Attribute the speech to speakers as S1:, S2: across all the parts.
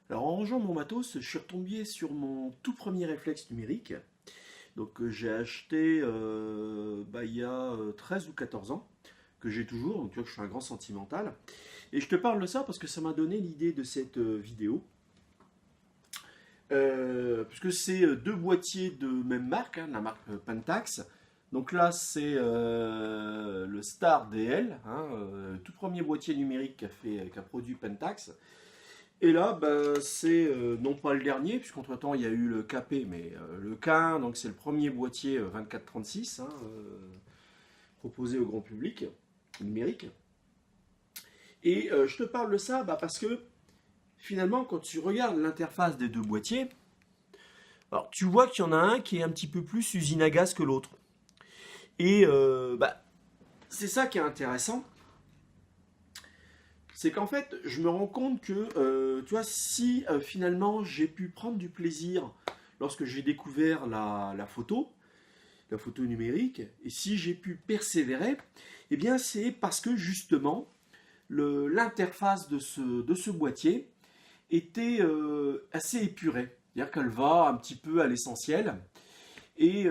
S1: Alors en rangeant mon matos, je suis retombé sur mon tout premier réflexe numérique. Donc j'ai acheté il y a 13 ou 14 ans, que j'ai toujours, donc tu vois que je suis un grand sentimental. Et je te parle de ça parce que ça m'a donné l'idée de cette vidéo. Puisque c'est deux boîtiers de même marque, hein, la marque Pentax. Donc là c'est le Star DL, hein, tout premier boîtier numérique qu'a produit Pentax. Et là, c'est non pas le dernier, puisqu'entre-temps il y a eu le KP, mais le K1, donc c'est le premier boîtier 2436 hein, proposé au grand public, numérique. Et je te parle de ça parce que finalement, quand tu regardes l'interface des deux boîtiers, alors tu vois qu'il y en a un qui est un petit peu plus usine à gaz que l'autre. Et c'est ça qui est intéressant, c'est qu'en fait, je me rends compte que, tu vois, si finalement j'ai pu prendre du plaisir lorsque j'ai découvert la photo numérique, et si j'ai pu persévérer, eh bien c'est parce que justement, l'interface de ce boîtier était assez épurée. C'est-à-dire qu'elle va un petit peu à l'essentiel, et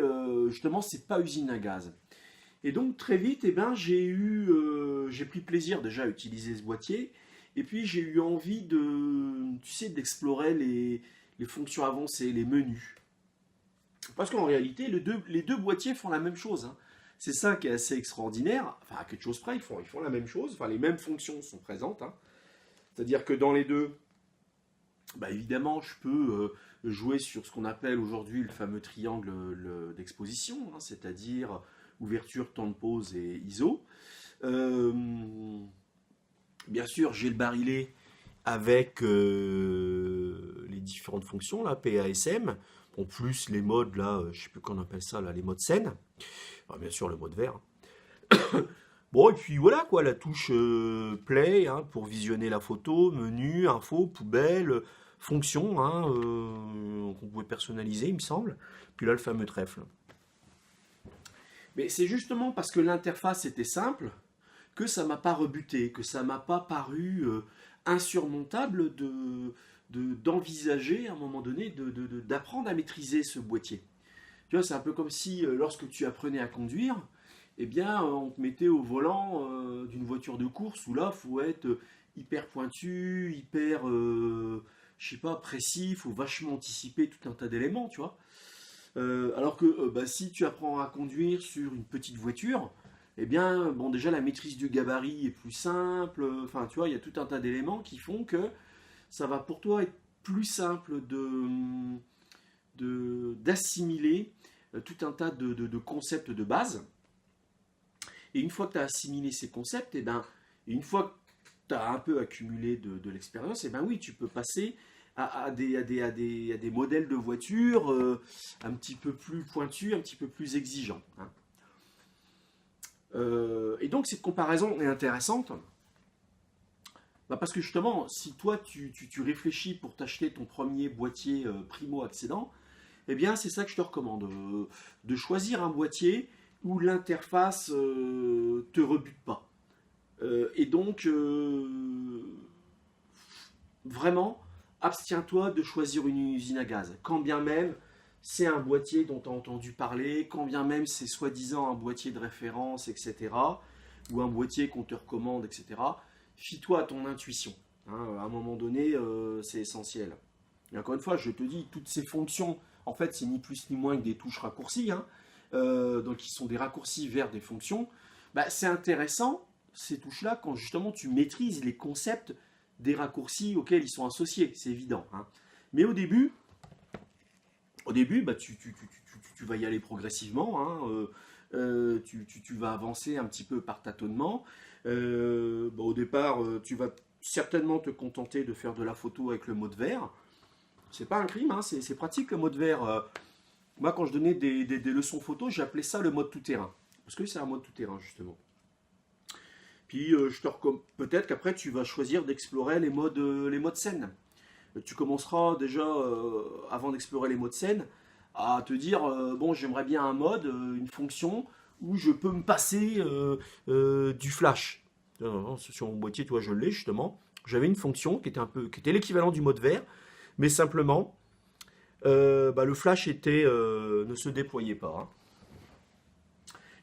S1: justement, c'est pas usine à gaz. Et donc très vite, j'ai pris plaisir déjà à utiliser ce boîtier. Et puis j'ai eu envie tu sais, d'explorer les fonctions avancées, les menus. Parce qu'en réalité, les deux boîtiers font la même chose, hein. C'est ça qui est assez extraordinaire. Enfin, à quelque chose près, ils font la même chose. Enfin, les mêmes fonctions sont présentes, hein. C'est-à-dire que dans les deux, évidemment, je peux jouer sur ce qu'on appelle aujourd'hui le fameux triangle d'exposition, hein, c'est-à-dire ouverture, temps de pause et ISO. Euh, Bien sûr, j'ai le barillet avec les différentes fonctions, là, PASM, en plus les modes, là, je sais plus qu'on appelle ça, là, les modes scène. Alors, bien sûr, le mode vert. Bon, et puis voilà, quoi, la touche play hein, pour visionner la photo, menu, info, poubelle, fonction, hein, qu'on pouvait personnaliser, il me semble. Puis là, le fameux trèfle. Mais c'est justement parce que l'interface était simple que ça m'a pas rebuté, que ça m'a pas paru insurmontable d'envisager à un moment donné d'apprendre à maîtriser ce boîtier. Tu vois, c'est un peu comme si lorsque tu apprenais à conduire, eh bien, on te mettait au volant d'une voiture de course où là, faut être hyper pointu, hyper, je sais pas, précis, faut vachement anticiper tout un tas d'éléments, tu vois. Alors que si tu apprends à conduire sur une petite voiture, eh bien, bon, déjà la maîtrise du gabarit est plus simple. Enfin, tu vois, il y a tout un tas d'éléments qui font que ça va pour toi être plus simple d'assimiler tout un tas de concepts de base. Et une fois que tu as assimilé ces concepts, et une fois que tu as un peu accumulé de l'expérience, oui, tu peux passer à des modèles de voitures un petit peu plus pointus, un petit peu plus exigeants, hein. Et donc cette comparaison est intéressante parce que justement, si toi tu réfléchis pour t'acheter ton premier boîtier primo-accédant, eh bien c'est ça que je te recommande, de choisir un boîtier où l'interface te rebute pas. Et donc vraiment, abstiens-toi de choisir une usine à gaz, quand bien même c'est un boîtier dont tu as entendu parler, quand bien même c'est soi-disant un boîtier de référence, etc., ou un boîtier qu'on te recommande, etc., fie-toi à ton intuition, hein. À un moment donné, c'est essentiel. Et encore une fois, je te dis, toutes ces fonctions, en fait, c'est ni plus ni moins que des touches raccourcies, hein, donc qui sont des raccourcis vers des fonctions. C'est intéressant, ces touches-là, quand justement tu maîtrises les concepts des raccourcis auxquels ils sont associés, c'est évident, hein. Mais au début tu vas y aller progressivement, hein, tu vas avancer un petit peu par tâtonnement. Au départ, tu vas certainement te contenter de faire de la photo avec le mode vert. C'est pas un crime, hein, c'est pratique le mode vert. Moi, quand je donnais des leçons photo, j'appelais ça le mode tout-terrain. Parce que c'est un mode tout-terrain, justement. Puis, peut-être qu'après, tu vas choisir d'explorer les modes scène. Tu commenceras déjà, avant d'explorer les modes scène, à te dire, bon, j'aimerais bien un mode, une fonction, où je peux me passer du flash. Sur mon boîtier, toi, je l'ai justement. J'avais une fonction qui était l'équivalent du mode vert, mais simplement, le flash ne se déployait pas, hein.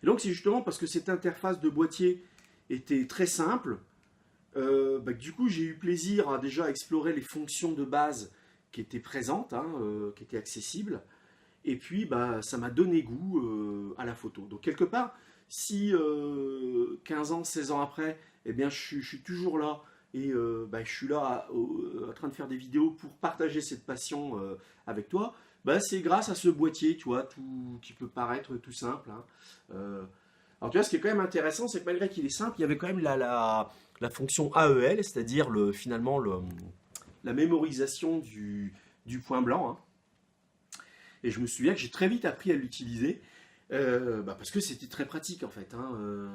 S1: Et donc c'est justement parce que cette interface de boîtier était très simple, du coup j'ai eu plaisir à déjà explorer les fonctions de base qui étaient présentes, hein, qui étaient accessibles. Et puis, ça m'a donné goût à la photo. Donc, quelque part, si 15 ans, 16 ans après, eh bien, je suis toujours là et je suis là en train de faire des vidéos pour partager cette passion avec toi, c'est grâce à ce boîtier, tu vois, qui peut paraître tout simple, hein. Alors, tu vois, ce qui est quand même intéressant, c'est que malgré qu'il est simple, il y avait quand même la fonction AEL, c'est-à-dire finalement la mémorisation du point blanc, hein. Et je me souviens que j'ai très vite appris à l'utiliser parce que c'était très pratique en fait, hein.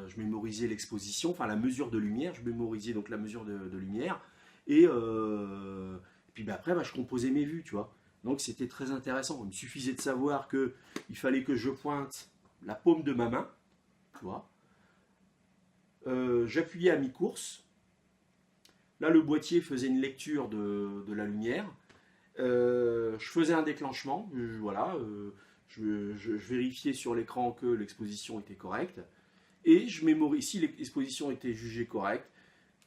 S1: Je mémorisais l'exposition, enfin la mesure de lumière, je mémorisais donc la mesure de lumière et puis après je composais mes vues, tu vois. Donc c'était très intéressant. Il me suffisait de savoir que il fallait que je pointe la paume de ma main, tu vois. J'appuyais à mi-course. Là le boîtier faisait une lecture de la lumière. Je faisais un déclenchement, je vérifiais sur l'écran que l'exposition était correcte, et si l'exposition était jugée correcte,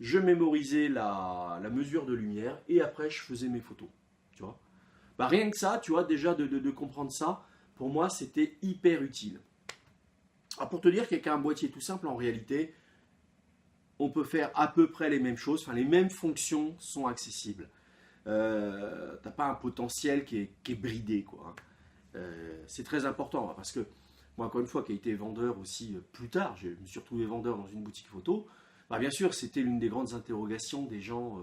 S1: je mémorisais la mesure de lumière, et après je faisais mes photos, tu vois. Rien que ça, tu vois, déjà de comprendre ça, pour moi c'était hyper utile. Alors pour te dire qu'avec un boîtier tout simple, en réalité, on peut faire à peu près les mêmes choses, enfin les mêmes fonctions sont accessibles. T'as pas un potentiel qui est bridé, quoi, hein. C'est très important parce que moi, encore une fois, qui ai été vendeur aussi plus tard, je me suis retrouvé vendeur dans une boutique photo. Bien sûr, c'était l'une des grandes interrogations des gens,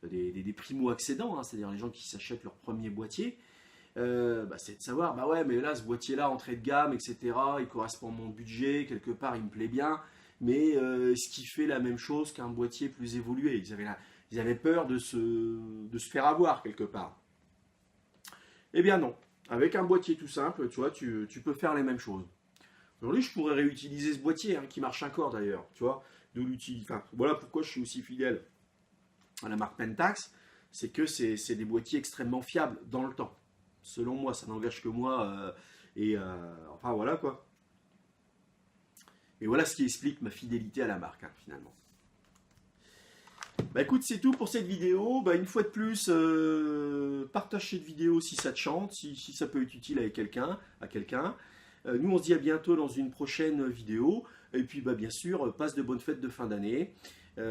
S1: des primo-accédants, hein, c'est-à-dire les gens qui s'achètent leur premier boîtier. C'est de savoir, ouais, mais là, ce boîtier-là, entrée de gamme, etc., il correspond à mon budget, quelque part, il me plaît bien, mais est-ce qu'il fait la même chose qu'un boîtier plus évolué? Ils avaient peur de se faire avoir quelque part. Eh bien non. Avec un boîtier tout simple, tu vois, tu peux faire les mêmes choses. Aujourd'hui, je pourrais réutiliser ce boîtier, hein, qui marche encore d'ailleurs, tu vois. Voilà pourquoi je suis aussi fidèle à la marque Pentax, c'est que c'est des boîtiers extrêmement fiables dans le temps. Selon moi, ça n'engage que moi. Enfin voilà quoi. Et voilà ce qui explique ma fidélité à la marque, hein, finalement. Écoute, c'est tout pour cette vidéo. Une fois de plus, partage cette vidéo si ça te chante, si ça peut être utile avec à quelqu'un. Nous, on se dit à bientôt dans une prochaine vidéo. Et puis, bien sûr, passe de bonnes fêtes de fin d'année.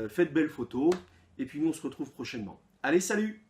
S1: Faites belles photos. Et puis, nous, on se retrouve prochainement. Allez, salut!